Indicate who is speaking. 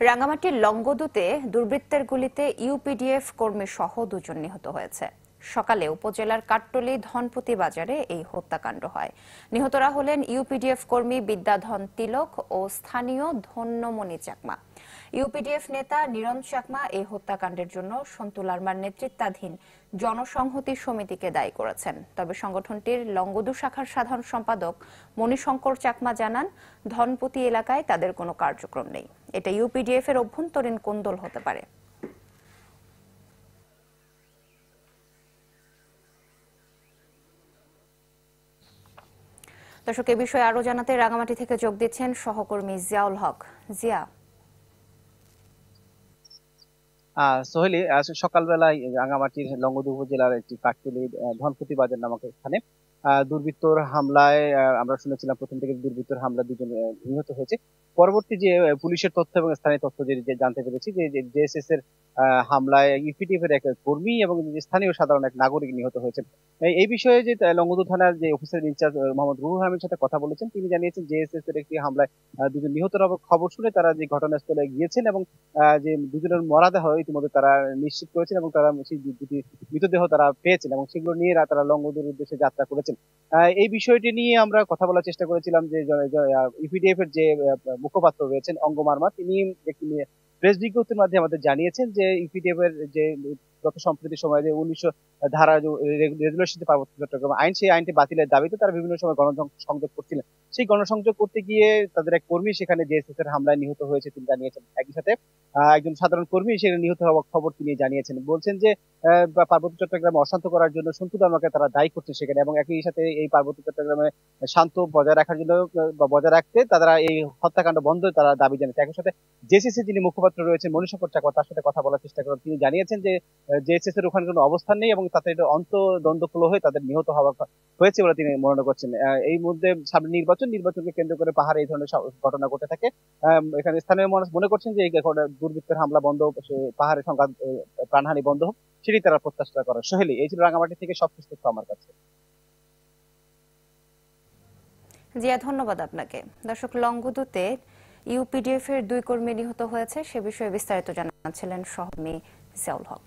Speaker 1: রাঙ্গামাটির লংগদুতে দুর্বৃত্তের গুলিতে ইউপিডিএফ কর্মী সহ দুজন নিহত হয়েছে। সকালে উপজেলার কাট্টলী ধনপতি বাজারে এই হত্যাকাণ্ড হয়। নিহতরা হলেন ইউপিডিএফ কর্মী বিদ্যাধন তিলক ও স্থানীয় ধন্যমণি চাকমা। ইউপিডিএফ নেতা নিরণ চাকমা এই হত্যাকাণ্ডের জন্য সন্তু লারমার নেতৃত্বাধীন জনসংহতি সমিতিকে দায়ী করেছেন। তবে সংগঠনটির লংগদু শাখার সাধারণ সম্পাদক মণিশঙ্কর চাকমা জানান, ধনপতি এলাকায় তাদের কোনো কার্যক্রম নেই। এটা ইউপিডিএফ এর অভ্যন্তরীণ কোন্দল হতে পারে। দর্শক, এ বিষয়ে আরো জানাতে রাঙ্গামাটি থেকে যোগ দিচ্ছেন সহকর্মী জিয়াউল হক। জিয়া।
Speaker 2: সোহেলি, সকালবেলায় রাঙ্গামাটির লংগদু উপজেলার একটি কাট্টলী ধনপতি বাজার নামক স্থানে দুর্বৃত্তর হামলায় আমরা শুনেছিলাম প্রথম থেকে দুর্বৃত্তর হামলা দুজন নিহত হয়েছে। পরবর্তী যে পুলিশের তথ্য এবং স্থানীয় তথ্য যে জানতে পেরেছি যে জেএসএস এর হামলায় ইউপিডিএফ এর এক কর্মী এবং স্থানীয় সাধারণ এক নাগরিক নিহত হয়েছে। এই বিষয়ে যে লংগদু থানার যে অফিসার ইনচার্জ মোহাম্মদ রুহুল আমিনের সাথে কথা বলেছেন, তিনি জানিয়েছেন জেএসএস এর একটি হামলায় দুজন নিহতের খবর শুনে তারা যে ঘটনাস্থলে গিয়েছেন এবং যে দুজনের মরদেহ ইতিমধ্যে তারা নিশ্চিত করেছেন এবং তারা সেই দুটি মৃতদেহ তারা পেয়েছেন এবং সেগুলো নিয়ে তারা লংগদুর উদ্দেশ্যে যাত্রা করেছেন। এই বিষয়টি নিয়ে আমরা কথা বলার চেষ্টা করেছিলাম যে ইপিডিএফ এর যে মুখপাত্র রয়েছেন অঙ্গ মারমা, তিনি একটি প্রেস বিজ্ঞপ্তির মাধ্যমে আমাদের জানিয়েছেন যে ইপিডিএফ এর যে গত সম্প্রতি সময়ে যে 1900 ধারা রেগুলেশন পার্বত্য চট্টগ্রাম আইন, সেই আইনটি বাতিলের দাবিতে তারা বিভিন্ন সময় গণসংযোগ করছিলেন। সেই গণসংযোগ করতে গিয়ে তাদের এক কর্মী সেখানে জেএসএস এর হামলায় নিহত হয়েছে তিনি জানিয়েছেন। একই সাথে একজন সাধারণ কর্মী সেখানে নিহত হওয়ার খবর তিনি জানিয়েছেন। বলছেন যে পার্বত্য চট্টগ্রামে অশান্ত করার জন্য সন্তু লারমাকে তারা দায়ী করছে সেখানে, এবং একই সাথে এই পার্বত্য চট্টগ্রামে শান্ত বজায় রাখার জন্য বা বজায় রাখতে তারা এই হত্যাকাণ্ড বন্ধ তারা দাবি জানিয়েছে। একই সাথে জেসিসি যিনি মুখপাত্র রয়েছেন মণিশঙ্কর চাকমা, তার সাথে কথা বলার চেষ্টা করেন। তিনি জানিয়েছেন যে জেএসএস এর ওখানে কোনো অবস্থান নেই এবং তাতে এটা অন্তর্দ্বন্দ্বপূর্ণ হয়ে তাদের নিহত হওয়া হয়েছে বলে তিনি মনে করছেন। এই মধ্যে সামনে নির্বাচনকে কেন্দ্র করে পাহাড়ে এই ধরনের ঘটনা ঘটে থাকে। এখানে স্থানীয় মানুষ মনে করছেন যে এই দুর্বৃত্তের হামলা বন্ধ হোক, পাহাড়ের সংঘাত প্রাণহানি বন্ধ হোক, সেটি তারা প্রত্যাশা করে। সোহেলি, এই ছিল রাঙামাটি থেকে সবকিছু তথ্য আমার কাছে।
Speaker 1: জিয়া, ধন্যবাদ আপনাকে। দর্শক, লংগদুতে ইউপিডিএফ এর 2 কর্মী নিহত হয়েছে, সে বিষয়ে বিস্তারিত জানাচ্ছিলেন সহকর্মী জিয়াউল হক।